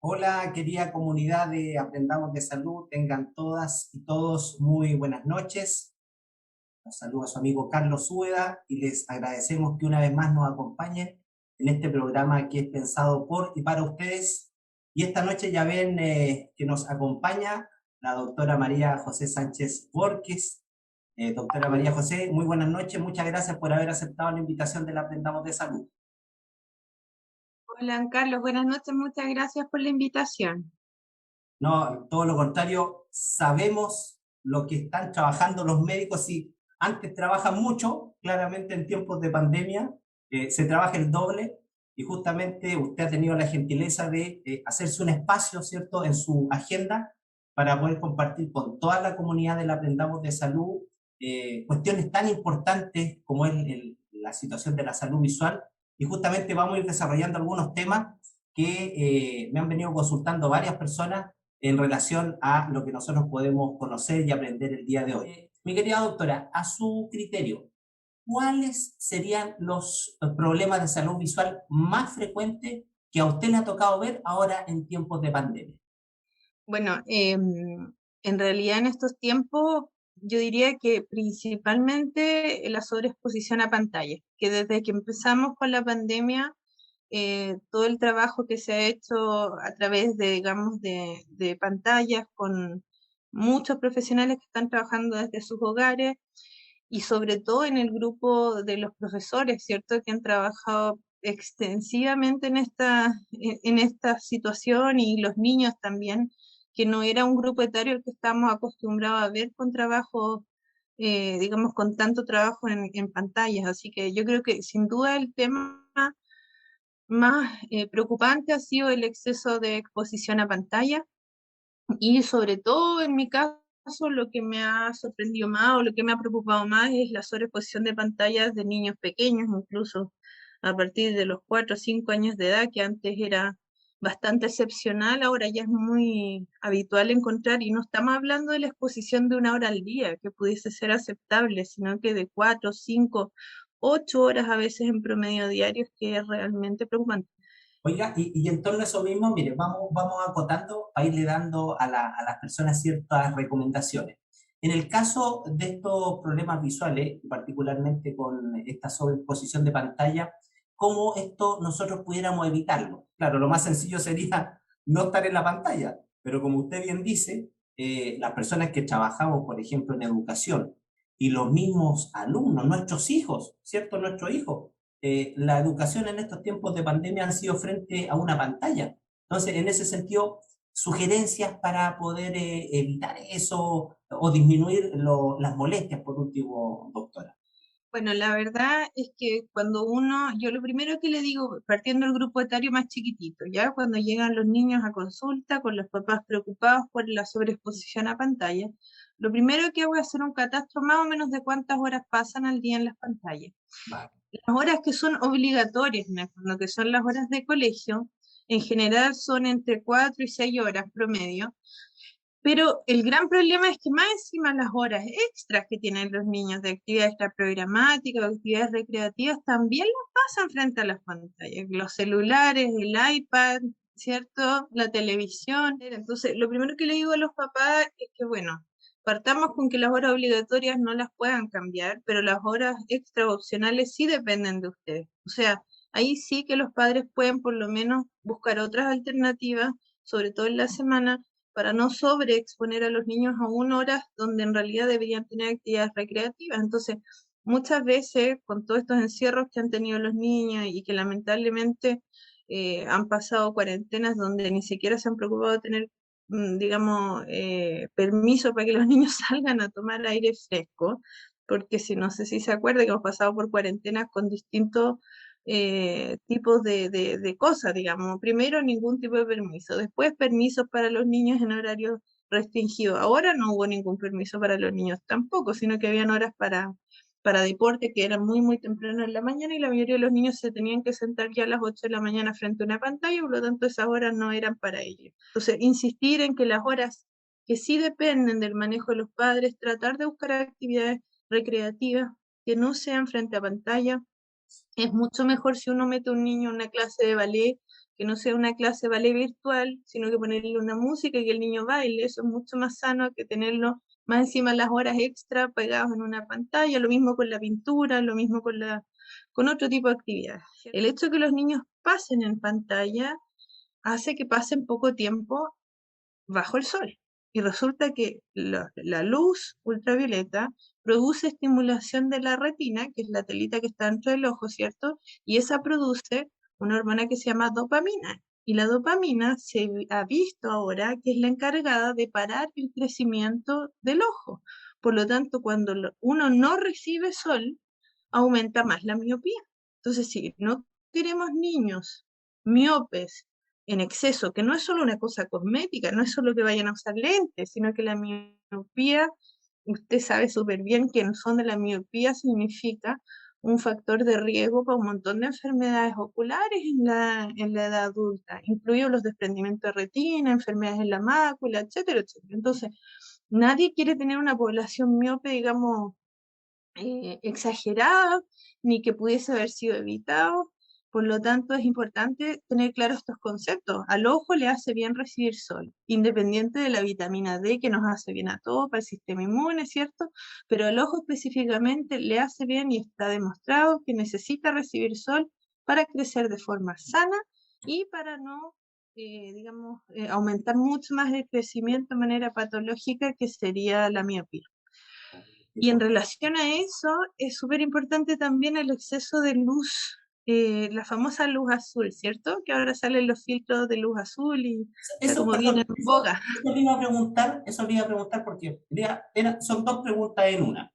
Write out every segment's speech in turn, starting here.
Hola, querida comunidad de Aprendamos de Salud, tengan todas y todos muy buenas noches. Los saluda su amigo Carlos Úbeda y les agradecemos que una vez más nos acompañen en este programa que es pensado por y para ustedes. Y esta noche ya ven que nos acompaña la doctora María José Sánchez Borges. Doctora María José, muy buenas noches, muchas gracias por haber aceptado la invitación del Aprendamos de Salud. Hola, Carlos, buenas noches, muchas gracias por la invitación. No, todo lo contrario, sabemos lo que están trabajando los médicos y antes trabajan mucho, claramente en tiempos de pandemia se trabaja el doble y justamente usted ha tenido la gentileza de hacerse un espacio, ¿cierto?, en su agenda para poder compartir con toda la comunidad del Aprendamos de Salud cuestiones tan importantes como es la situación de la salud visual y justamente vamos a ir desarrollando algunos temas que me han venido consultando varias personas en relación a lo que nosotros podemos conocer y aprender el día de hoy. Mi querida doctora, a su criterio, ¿cuáles serían los problemas de salud visual más frecuentes que a usted le ha tocado ver ahora en tiempos de pandemia? Bueno, en realidad en estos tiempos yo diría que principalmente la sobreexposición a pantalla, que desde que empezamos con la pandemia, todo el trabajo que se ha hecho a través de, digamos, de pantallas con muchos profesionales que están trabajando desde sus hogares y sobre todo en el grupo de los profesores, ¿cierto? Que han trabajado extensivamente en esta situación y los niños también, que no era un grupo etario al que estamos acostumbrados a ver con trabajo, digamos, con tanto trabajo en pantallas. Así que yo creo que sin duda el tema más preocupante ha sido el exceso de exposición a pantalla y sobre todo en mi caso, lo que me ha sorprendido más o lo que me ha preocupado más es la sobreexposición de pantallas de niños pequeños, incluso a partir de los 4 o 5 años de edad, que antes era bastante excepcional, ahora ya es muy habitual encontrar, y no estamos hablando de la exposición de 1 hora al día, que pudiese ser aceptable, sino que de 4, 5, 8 horas a veces en promedio diarios, que es realmente preocupante. Oiga, y en torno a eso mismo, mire, vamos acotando para irle dando a las personas ciertas recomendaciones. En el caso de estos problemas visuales, particularmente con esta sobreexposición de pantalla, ¿cómo esto nosotros pudiéramos evitarlo? Claro, lo más sencillo sería no estar en la pantalla, pero como usted bien dice, las personas que trabajamos, por ejemplo, en educación, y los mismos alumnos, nuestros hijos, ¿cierto? Nuestros hijos la educación en estos tiempos de pandemia han sido frente a una pantalla. Entonces, en ese sentido, sugerencias para poder evitar eso o disminuir las molestias, por último, doctora. Bueno, la verdad es que cuando yo lo primero que le digo, partiendo del grupo etario más chiquitito, ya cuando llegan los niños a consulta con los papás preocupados por la sobreexposición a pantalla, lo primero que hago es hacer un catastro más o menos de cuántas horas pasan al día en las pantallas. Vale. Las horas que son obligatorias, lo que son las horas de colegio, en general son entre 4 y 6 horas promedio, pero el gran problema es que más encima las horas extras que tienen los niños de actividades extraprogramáticas o actividades recreativas también las pasan frente a las pantallas, los celulares, el iPad, ¿cierto? La televisión. Entonces, lo primero que le digo a los papás es que, bueno, partamos con que las horas obligatorias no las puedan cambiar, pero las horas extra opcionales sí dependen de ustedes. O sea, ahí sí que los padres pueden por lo menos buscar otras alternativas, sobre todo en la semana, para no sobreexponer a los niños a 1 hora donde en realidad deberían tener actividades recreativas. Entonces, muchas veces con todos estos encierros que han tenido los niños y que lamentablemente han pasado cuarentenas donde ni siquiera se han preocupado de tener, digamos, permiso para que los niños salgan a tomar aire fresco, porque si no sé si se acuerda que hemos pasado por cuarentenas con distintos tipos de cosas, digamos. Primero, ningún tipo de permiso. Después, permisos para los niños en horario restringido. Ahora no hubo ningún permiso para los niños tampoco, sino que habían horas para deporte que eran muy, muy temprano en la mañana y la mayoría de los niños se tenían que sentar ya a las 8 de la mañana frente a una pantalla, por lo tanto esas horas no eran para ellos. Entonces, insistir en que las horas que sí dependen del manejo de los padres, tratar de buscar actividades recreativas que no sean frente a pantalla, Es mucho mejor si uno mete a un niño en una clase de ballet, que no sea una clase de ballet virtual, sino que ponerle una música y que el niño baile. Eso es mucho más sano que tenerlo más encima las horas extra pegados en una pantalla. Lo mismo con la pintura, lo mismo con otro tipo de actividades. El hecho de que los niños pasen en pantalla hace que pasen poco tiempo bajo el sol. Y resulta que la luz ultravioleta produce estimulación de la retina, que es la telita que está dentro del ojo, ¿cierto? Y esa produce una hormona que se llama dopamina. Y la dopamina se ha visto ahora que es la encargada de parar el crecimiento del ojo. Por lo tanto, cuando uno no recibe sol, aumenta más la miopía. Entonces, si no queremos niños miopes en exceso, que no es solo una cosa cosmética, no es solo que vayan a usar lentes, sino que la miopía, usted sabe súper bien que en el fondo la miopía significa un factor de riesgo para un montón de enfermedades oculares en la edad adulta, incluidos los desprendimientos de retina, enfermedades en la mácula, etcétera, etcétera. Entonces, nadie quiere tener una población miope, digamos, exagerada, ni que pudiese haber sido evitado. Por lo tanto, es importante tener claros estos conceptos. Al ojo le hace bien recibir sol, independiente de la vitamina D que nos hace bien a todos, para el sistema inmune, ¿cierto? Pero al ojo específicamente le hace bien y está demostrado que necesita recibir sol para crecer de forma sana y para no, digamos, aumentar mucho más el crecimiento de manera patológica, que sería la miopía. Y en relación a eso, es súper importante también el exceso de luz, la famosa luz azul, ¿cierto? Que ahora salen los filtros de luz azul y está Eso, como bien perdón, en boga. eso le iba a preguntar porque son dos preguntas en una.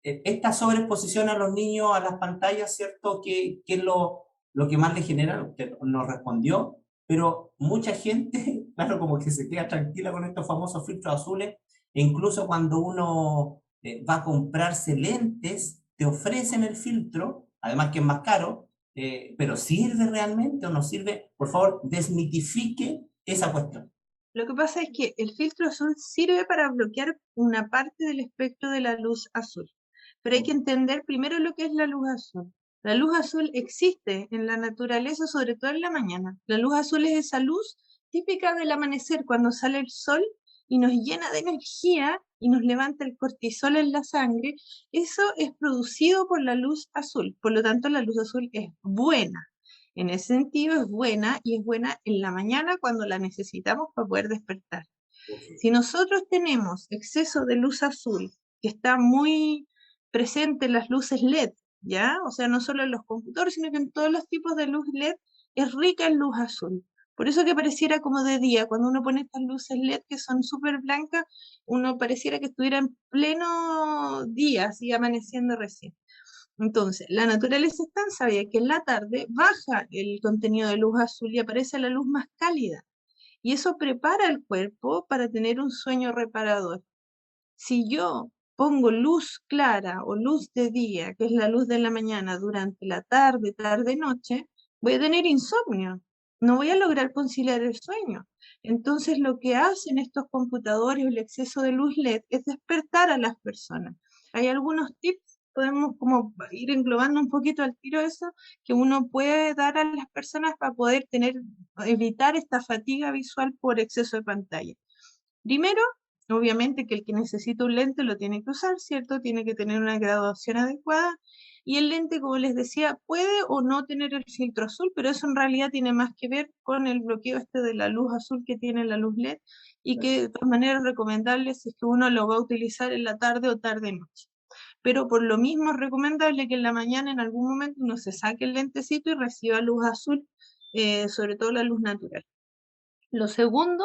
Esta sobreexposición a los niños a las pantallas, ¿cierto? ¿Qué es lo que más le genera? Usted nos respondió, pero mucha gente, claro, como que se queda tranquila con estos famosos filtros azules, e incluso cuando uno va a comprarse lentes, te ofrecen el filtro, además que es más caro, pero ¿sirve realmente o no sirve? Por favor, desmitifique esa cuestión. Lo que pasa es que el filtro azul sirve para bloquear una parte del espectro de la luz azul. Pero hay que entender primero lo que es la luz azul. La luz azul existe en la naturaleza, sobre todo en la mañana. La luz azul es esa luz típica del amanecer, cuando sale el sol y nos llena de energía y nos levanta el cortisol en la sangre. Eso es producido por la luz azul. Por lo tanto, la luz azul es buena. En ese sentido es buena, y es buena en la mañana cuando la necesitamos para poder despertar. Si nosotros tenemos exceso de luz azul, que está muy presente en las luces LED, ¿ya? O sea, no solo en los computadores, sino que en todos los tipos de luz LED es rica en luz azul. Por eso que pareciera como de día, cuando uno pone estas luces LED que son súper blancas, uno pareciera que estuviera en pleno día, así amaneciendo recién. Entonces, la naturaleza es tan sabia que en la tarde baja el contenido de luz azul y aparece la luz más cálida. Y eso prepara el cuerpo para tener un sueño reparador. Si yo pongo luz clara o luz de día, que es la luz de la mañana, durante la tarde, tarde-noche, voy a tener insomnio. No voy a lograr conciliar el sueño. Entonces, lo que hacen estos computadores o el exceso de luz LED es despertar a las personas. Hay algunos tips, podemos como ir englobando un poquito al tiro eso, que uno puede dar a las personas para poder evitar esta fatiga visual por exceso de pantalla. Primero, obviamente que el que necesita un lente lo tiene que usar, ¿cierto? Tiene que tener una graduación adecuada. Y el lente, como les decía, puede o no tener el filtro azul, pero eso en realidad tiene más que ver con el bloqueo este de la luz azul que tiene la luz LED, y que de todas maneras recomendable si es que uno lo va a utilizar en la tarde o tarde-noche. Pero por lo mismo es recomendable que en la mañana en algún momento uno se saque el lentecito y reciba luz azul, sobre todo la luz natural. Lo segundo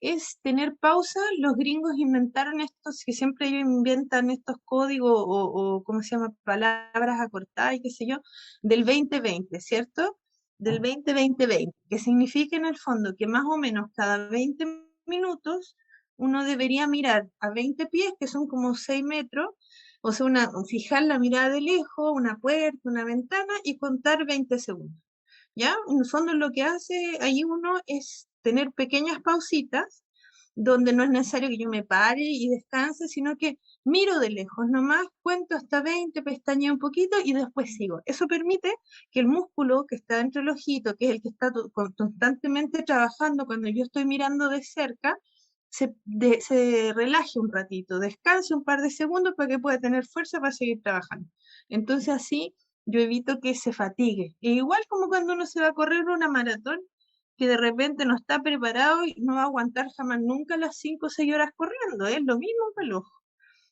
es tener pausa. Los gringos inventaron estos, que siempre ellos inventan estos códigos o ¿cómo se llama? Palabras acortadas y qué sé yo, del 2020, ¿cierto? Del 20-20-20, que significa en el fondo que más o menos cada 20 minutos uno debería mirar a 20 pies, que son como 6 metros, o sea, fijar la mirada de lejos, una puerta, una ventana, y contar 20 segundos. ¿Ya? En el fondo lo que hace ahí uno es tener pequeñas pausitas donde no es necesario que yo me pare y descanse, sino que miro de lejos nomás, cuento hasta 20, pestañeo un poquito y después sigo. Eso permite que el músculo que está dentro del ojito, que es el que está constantemente trabajando cuando yo estoy mirando de cerca, se relaje un ratito, descanse un par de segundos para que pueda tener fuerza para seguir trabajando. Entonces así yo evito que se fatigue. E igual como cuando uno se va a correr una maratón, que de repente no está preparado y no va a aguantar jamás nunca las 5 o 6 horas corriendo, es lo mismo que el ojo.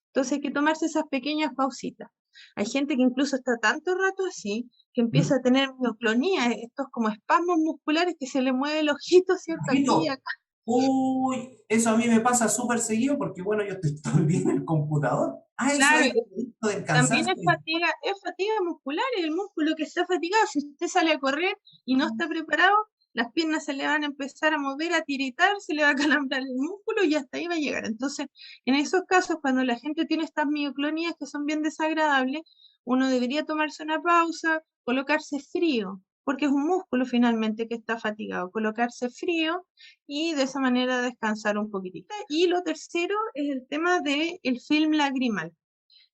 Entonces hay que tomarse esas pequeñas pausitas. Hay gente que incluso está tanto rato así, que empieza a tener mioclonía, estos como espasmos musculares que se le mueve el ojito, ¿cierto? Aquí y Ojito. acá. Uy, eso a mí me pasa súper seguido porque, bueno, yo estoy todo el día en el computador. Ah, eso Claro, es esto del también cansancio. es fatiga muscular, el músculo que está fatigado, si usted sale a correr y no está preparado, las piernas se le van a empezar a mover, a tiritar, se le va a calambrar el músculo y hasta ahí va a llegar. Entonces, en esos casos, cuando la gente tiene estas mioclonías que son bien desagradables, uno debería tomarse una pausa, colocarse frío, porque es un músculo finalmente que está fatigado, colocarse frío y de esa manera descansar un poquitito. Y lo tercero es el tema del film lagrimal.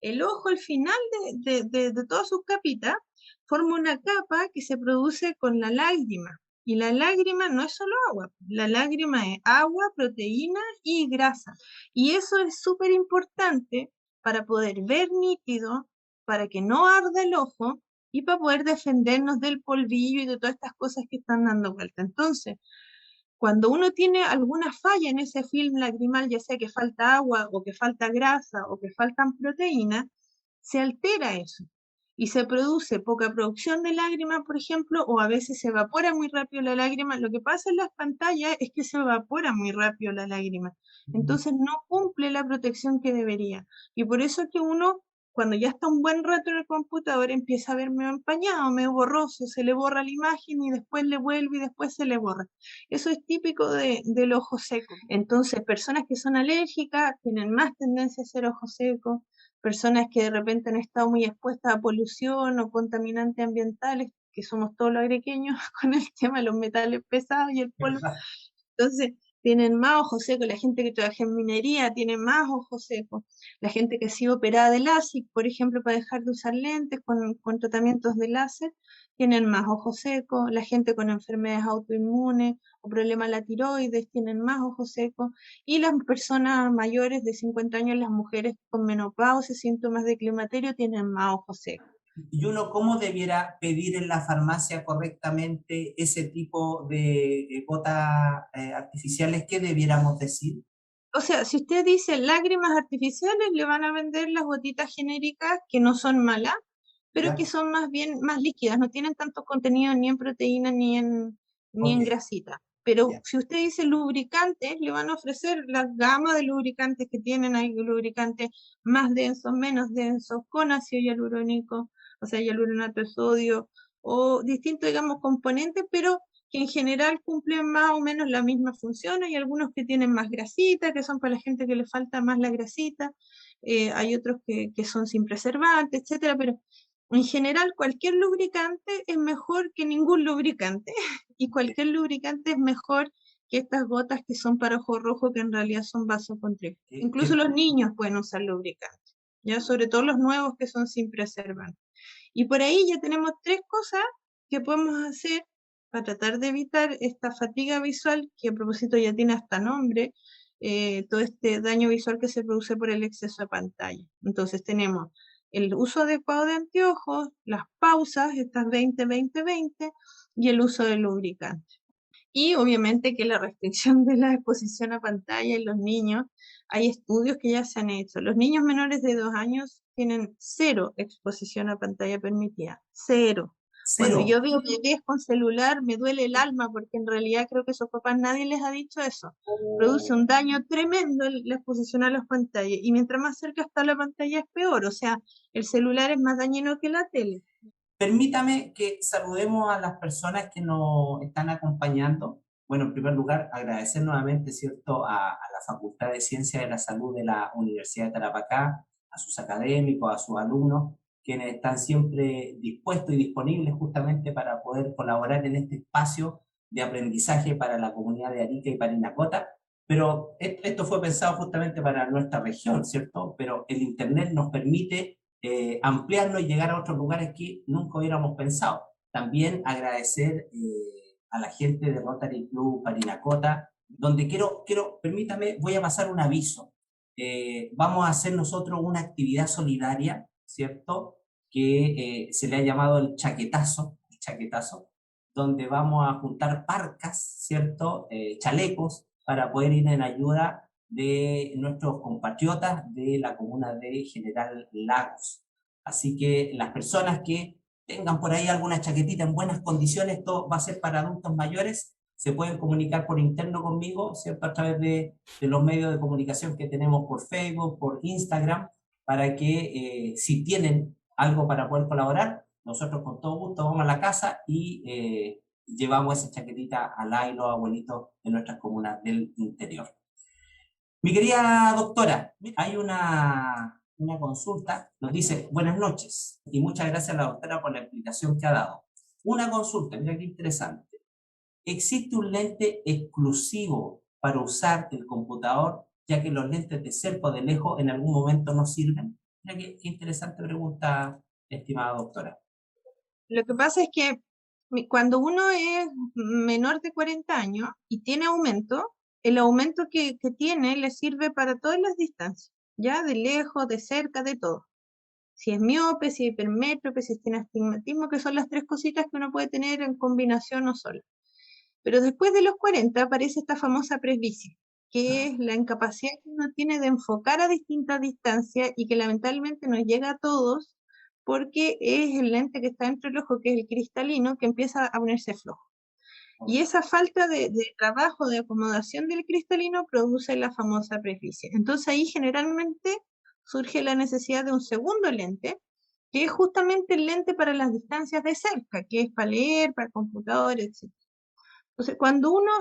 El ojo al final de todas sus capitas forma una capa que se produce con la lágrima. Y la lágrima no es solo agua, la lágrima es agua, proteína y grasa. Y eso es súper importante para poder ver nítido, para que no arda el ojo y para poder defendernos del polvillo y de todas estas cosas que están dando vuelta. Entonces, cuando uno tiene alguna falla en ese film lagrimal, ya sea que falta agua o que falta grasa o que faltan proteínas, se altera eso y se produce poca producción de lágrimas, por ejemplo, o a veces se evapora muy rápido la lágrima. Lo que pasa en las pantallas es que se evapora muy rápido la lágrima, entonces no cumple la protección que debería. Y por eso es que uno, cuando ya está un buen rato en el computador, empieza a ver medio empañado, medio borroso, se le borra la imagen y después le vuelve y después se le borra. Eso es típico del ojo seco. Entonces, personas que son alérgicas tienen más tendencia a ser ojo seco, personas que de repente han estado muy expuestas a polución o contaminantes ambientales, que somos todos los agriqueños con el tema de los metales pesados y el polvo. ¿Verdad? Entonces, tienen más ojos secos, la gente que trabaja en minería tiene más ojos secos, la gente que ha sido operada de láser, por ejemplo, para dejar de usar lentes con tratamientos de láser, tienen más ojos secos, la gente con enfermedades autoinmunes o problemas de la tiroides tienen más ojos secos, y las personas mayores de 50 años, las mujeres con menopausia, síntomas de climaterio, tienen más ojos secos. ¿Y uno cómo debiera pedir en la farmacia correctamente ese tipo de gotas artificiales? ¿Qué debiéramos decir? O sea, si usted dice lágrimas artificiales, le van a vender las gotitas genéricas que no son malas, pero que ¿Ya? son más bien más líquidas, no tienen tanto contenido ni en proteína ni Ok, en grasita. Pero ya. si usted dice lubricantes, le van a ofrecer la gama de lubricantes que tienen. Hay lubricantes más densos, menos densos, con ácido hialurónico, o sea, hialuronato de sodio, o distintos, digamos, componentes, pero que en general cumplen más o menos la misma función. Hay algunos que tienen más grasita, que son para la gente que le falta más la grasita, hay otros que son sin preservante, etcétera, pero en general cualquier lubricante es mejor que ningún lubricante y cualquier lubricante es mejor que estas gotas que son para ojo rojo, que en realidad son vasoconstrictores. Incluso ¿Qué? los niños pueden usar lubricantes, ya sobre todo los nuevos que son sin preservante. Y por ahí ya tenemos tres cosas que podemos hacer para tratar de evitar esta fatiga visual, que a propósito ya tiene hasta nombre, todo este daño visual que se produce por el exceso de pantalla. Entonces tenemos el uso adecuado de anteojos, las pausas, estas 20-20-20, y el uso de lubricante. Y obviamente que la restricción de la exposición a pantalla en los niños, hay estudios que ya se han hecho. Los niños menores de 2 años tienen cero exposición a pantalla permitida, cero. Cuando Cero. yo veo bebés con celular, me duele el alma porque en realidad creo que sus papás nadie les ha dicho eso. Produce un daño tremendo la exposición a las pantallas y mientras más cerca está la pantalla es peor. O sea, el celular es más dañino que la tele. Permítame que saludemos a las personas que nos están acompañando. Bueno, en primer lugar, agradecer nuevamente, ¿cierto?, a la Facultad de Ciencias de la Salud de la Universidad de Tarapacá, a sus académicos, a sus alumnos, quienes están siempre dispuestos y disponibles justamente para poder colaborar en este espacio de aprendizaje para la comunidad de Arica y Parinacota. Pero esto fue pensado justamente para nuestra región, ¿cierto? Pero el Internet nos permite ampliarlo y llegar a otros lugares que nunca hubiéramos pensado. También agradecer a la gente de Rotary Club Parinacota, donde permítame, voy a pasar un aviso. Vamos a hacer nosotros una actividad solidaria, ¿cierto? Que se le ha llamado el chaquetazo, donde vamos a juntar parcas, ¿cierto? Chalecos, para poder ir en ayuda de nuestros compatriotas de la comuna de General Lagos. Así que las personas que tengan por ahí alguna chaquetita en buenas condiciones, esto va a ser para adultos mayores, se pueden comunicar por interno conmigo, ¿cierto? A través de los medios de comunicación que tenemos por Facebook, por Instagram, para que si tienen algo para poder colaborar, nosotros con todo gusto vamos a la casa y llevamos esa chaquetita a la y los abuelitos de nuestras comunas del interior. Mi querida doctora, hay una consulta, nos dice, buenas noches, y muchas gracias a la doctora por la explicación que ha dado. Una consulta, mira qué interesante. ¿Existe un lente exclusivo para usar el computador, ya que los lentes de cerca o de lejos en algún momento no sirven? Mira qué interesante pregunta, estimada doctora. Lo que pasa es que cuando uno es menor de 40 años y tiene aumento, el aumento que tiene le sirve para todas las distancias, ya de lejos, de cerca, de todo. Si es miope, si es hipermétrope, si tiene astigmatismo, que son las tres cositas que uno puede tener en combinación o sola. Pero después de los 40 aparece esta famosa presbicia, que es la incapacidad que uno tiene de enfocar a distintas distancias y que lamentablemente nos llega a todos porque es el lente que está dentro del ojo, que es el cristalino, que empieza a ponerse flojo. Y esa falta de trabajo, de acomodación del cristalino produce la famosa presbicia. Entonces ahí generalmente surge la necesidad de un segundo lente, que es justamente el lente para las distancias de cerca, que es para leer, para el computador, etc. Entonces, cuando uno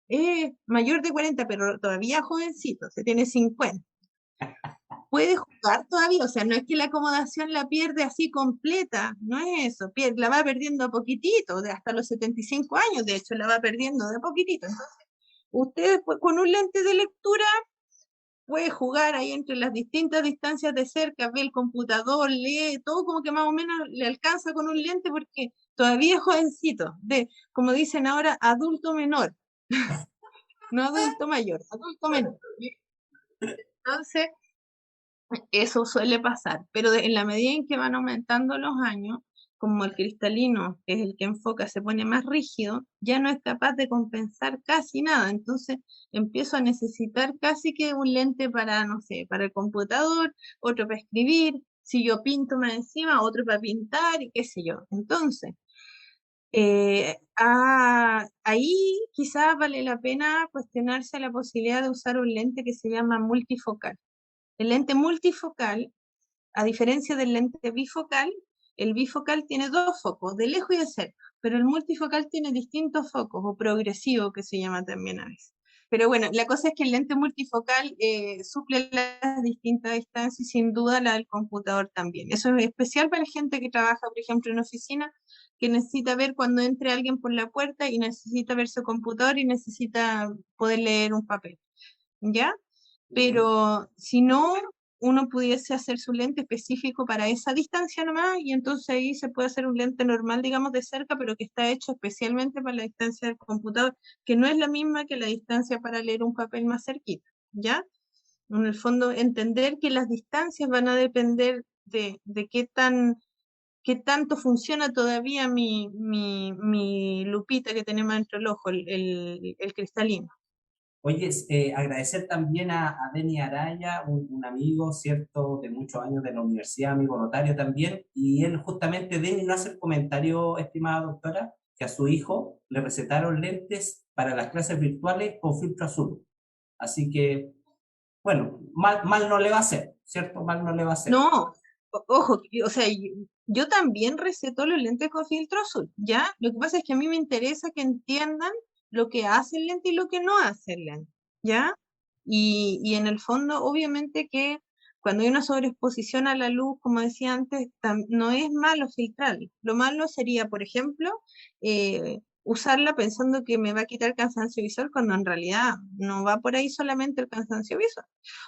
es mayor de 40, pero todavía jovencito, se tiene 50, puede jugar todavía, o sea, no es que la acomodación la pierde así completa, no es eso, la va perdiendo a poquitito, de hasta los 75 años, de hecho, la va perdiendo de a poquitito. Entonces, usted con un lente de lectura puede jugar ahí entre las distintas distancias de cerca, ve el computador, lee, todo como que más o menos le alcanza con un lente porque todavía es jovencito, de, como dicen ahora, adulto menor, no adulto mayor, adulto menor. Entonces, eso suele pasar, pero en la medida en que van aumentando los años, como el cristalino, que es el que enfoca, se pone más rígido, ya no es capaz de compensar casi nada. Entonces empiezo a necesitar casi que un lente para, no sé, para el computador, otro para escribir, si yo pinto más encima, otro para pintar y qué sé yo. Entonces, ahí quizás vale la pena cuestionarse la posibilidad de usar un lente que se llama multifocal. El lente multifocal, a diferencia del lente bifocal, el bifocal tiene dos focos, de lejos y de cerca, pero el multifocal tiene distintos focos, o progresivo, que se llama también a veces. Pero bueno, la cosa es que el lente multifocal suple las distintas distancias y sin duda la del computador también. Eso es especial para la gente que trabaja, por ejemplo, en oficina, que necesita ver cuando entre alguien por la puerta y necesita ver su computador y necesita poder leer un papel. ¿Ya? Pero si no, uno pudiese hacer su lente específico para esa distancia nomás y entonces ahí se puede hacer un lente normal, digamos, de cerca, pero que está hecho especialmente para la distancia del computador, que no es la misma que la distancia para leer un papel más cerquita, ¿ya? En el fondo, entender que las distancias van a depender de qué tanto funciona todavía mi lupita que tenemos dentro del ojo, el cristalino. Oye, agradecer también a Denny Araya, un amigo, ¿cierto?, de muchos años de la universidad, amigo notario también, y él justamente, Denny nos hace el comentario, estimada doctora, que a su hijo le recetaron lentes para las clases virtuales con filtro azul. Así que, bueno, mal no le va a hacer, ¿cierto? Mal no le va a hacer. No, ojo, o sea, yo también receto los lentes con filtro azul, ¿ya? Lo que pasa es que a mí me interesa que entiendan lo que hace el lente y lo que no hace el lente, ¿ya? Y en el fondo, obviamente que cuando hay una sobreexposición a la luz, como decía antes, no es malo filtrar. Lo malo sería, por ejemplo, usarla pensando que me va a quitar cansancio visual, cuando en realidad no va por ahí solamente el cansancio visual.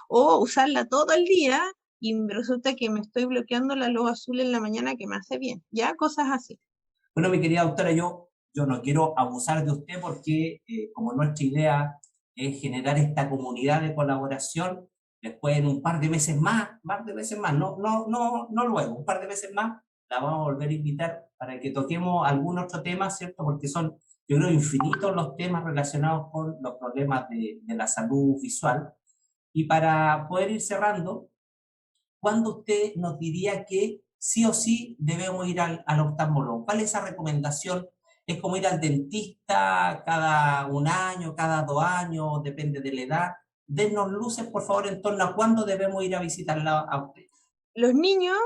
O usarla todo el día y resulta que me estoy bloqueando la luz azul en la mañana que me hace bien. Ya, cosas así. Bueno, mi querida doctora, yo no quiero abusar de usted porque como nuestra idea es generar esta comunidad de colaboración, después en un par de meses más, no luego, un par de meses más, la vamos a volver a invitar para que toquemos algún otro tema, ¿cierto? Porque son, yo creo, infinitos los temas relacionados con los problemas de la salud visual. Y para poder ir cerrando, ¿cuándo usted nos diría que sí o sí debemos ir al oftalmólogo? ¿Cuál es esa recomendación? ¿Es como ir al dentista cada un año, cada 2 años, depende de la edad? Denos luces, por favor, en torno a cuándo debemos ir a visitarla a usted. Los niños,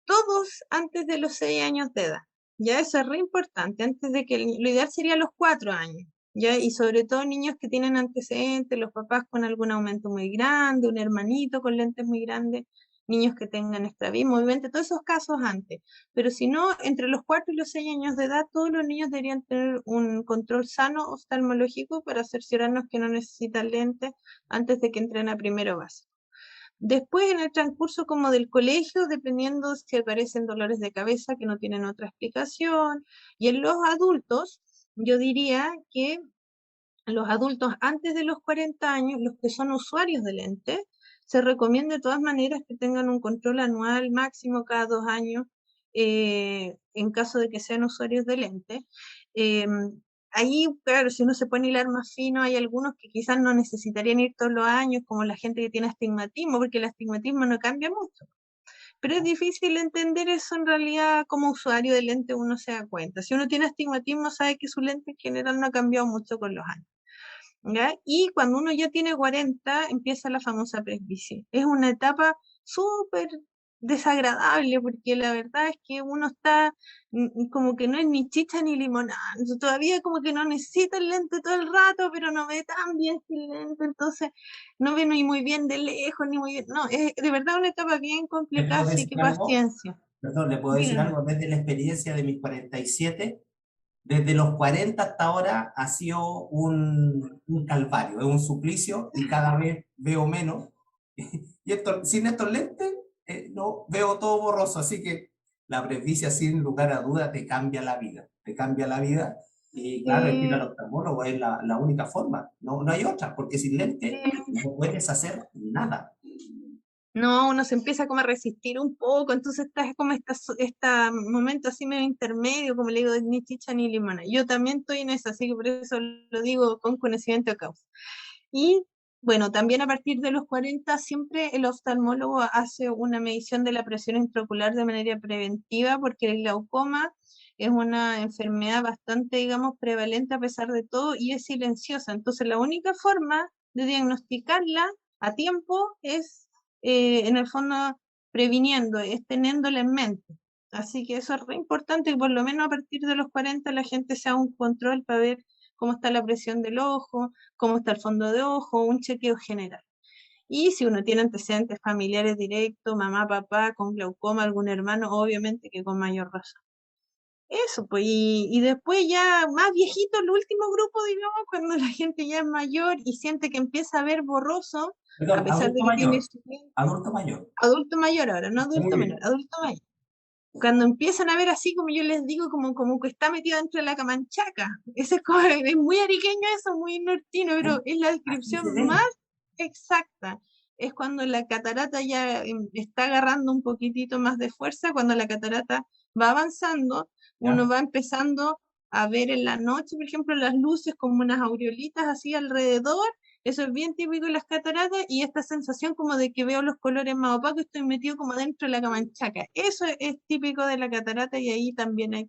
todos antes de los 6 años de edad. Ya eso es re importante, antes de que lo ideal sería los 4 años. ¿Ya? Y sobre todo niños que tienen antecedentes, los papás con algún aumento muy grande, un hermanito con lentes muy grandes, niños que tengan estrabismo, obviamente, todos esos casos antes. Pero si no, entre los 4 y los 6 años de edad, todos los niños deberían tener un control sano oftalmológico para cerciorarnos que no necesitan lentes antes de que entren a primero básico. Después, en el transcurso como del colegio, dependiendo si aparecen dolores de cabeza que no tienen otra explicación, y en los adultos, yo diría que los adultos antes de los 40 años, los que son usuarios de lentes, se recomienda de todas maneras que tengan un control anual máximo cada 2 años, en caso de que sean usuarios de lentes. Eh, Ahí, claro, si uno se pone a hilar más fino, hay algunos que quizás no necesitarían ir todos los años, como la gente que tiene astigmatismo, porque el astigmatismo no cambia mucho. Pero es difícil entender eso en realidad como usuario de lente, uno se da cuenta. Si uno tiene astigmatismo, sabe que su lente en general no ha cambiado mucho con los años. ¿Ya? Y cuando uno ya tiene 40, empieza la famosa presbicia. Es una etapa súper desagradable, porque la verdad es que uno está como que no es ni chicha ni limonada, todavía como que no necesita el lente todo el rato, pero no ve tan bien sin lente, entonces no ve ni muy bien de lejos, ni muy bien, no, es de verdad una etapa bien ¿Le complicada, puedo así decir que algo? paciencia. Perdón, ¿le puedo decir Dígame. algo? Desde la experiencia de mis 47, desde los 40 hasta ahora ha sido un calvario, es un suplicio y cada vez veo menos. Y sin estos lentes no veo todo borroso, así que la presbicia sin lugar a duda te cambia la vida, te cambia la vida. Y claro, el ir al Sí, oftalmólogo es la única forma, no hay otra, porque sin lente sí. no puedes hacer nada. No, uno se empieza como a resistir un poco, entonces está como este momento así medio intermedio, como le digo, ni chicha ni limona. Yo también estoy en eso, así que por eso lo digo con conocimiento de causa. Y bueno, también a partir de los 40 siempre el oftalmólogo hace una medición de la presión intraocular de manera preventiva, porque el glaucoma es una enfermedad bastante, digamos, prevalente a pesar de todo y es silenciosa. Entonces la única forma de diagnosticarla a tiempo es, en el fondo, previniendo, es teniéndola en mente. Así que eso es re importante y por lo menos a partir de los 40 la gente se haga un control para ver cómo está la presión del ojo, cómo está el fondo de ojo, un chequeo general. Y si uno tiene antecedentes familiares directos, mamá, papá, con glaucoma, algún hermano, obviamente que con mayor razón. Eso, pues, y después ya más viejito, el último grupo, digamos, cuando la gente ya es mayor y siente que empieza a ver borroso, Perdón, a pesar de adulto que tiene mayor, su adulto mayor. adulto mayor ahora, no Muy adulto menor, bien. adulto mayor. Cuando empiezan a ver así, como yo les digo, como que está metido dentro de la camanchaca. Ese es, es muy ariqueño eso, muy nortino, pero es la Así se descripción más ve. exacta. Es cuando la catarata ya está agarrando un poquitito más de fuerza, cuando la catarata va avanzando, uno ¿Ya? va empezando a ver en la noche, por ejemplo, las luces como unas aureolitas así alrededor. Eso es bien típico de las cataratas y esta sensación como de que veo los colores más opacos, estoy metido como dentro de la camanchaca. Eso es típico de la catarata y ahí también hay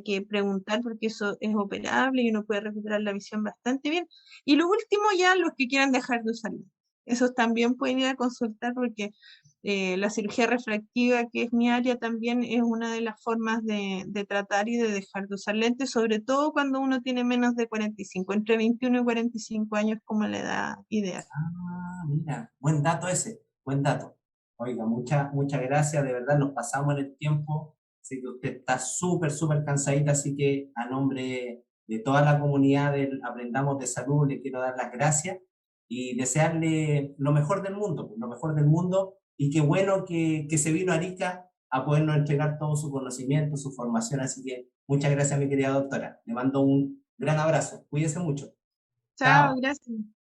que preguntar porque eso es operable y uno puede recuperar la visión bastante bien. Y lo último ya los que quieran dejar de usar lentes. Esos también pueden ir a consultar porque la cirugía refractiva, que es mi área, también es una de las formas de tratar y de dejar de usar lentes, sobre todo cuando uno tiene menos de 45, entre 21 y 45 años como la edad ideal. Ah, mira, buen dato ese, buen dato. Oiga, muchas gracias, de verdad, nos pasamos en el tiempo. sé que usted está súper, súper cansadita, así que a nombre de toda la comunidad del Aprendamos de Salud le quiero dar las gracias y desearle lo mejor del mundo, pues, lo mejor del mundo, y qué bueno que se vino a Arica a podernos entregar todo su conocimiento, su formación, así que muchas gracias mi querida doctora, le mando un gran abrazo, cuídese mucho, Chao, chao. gracias.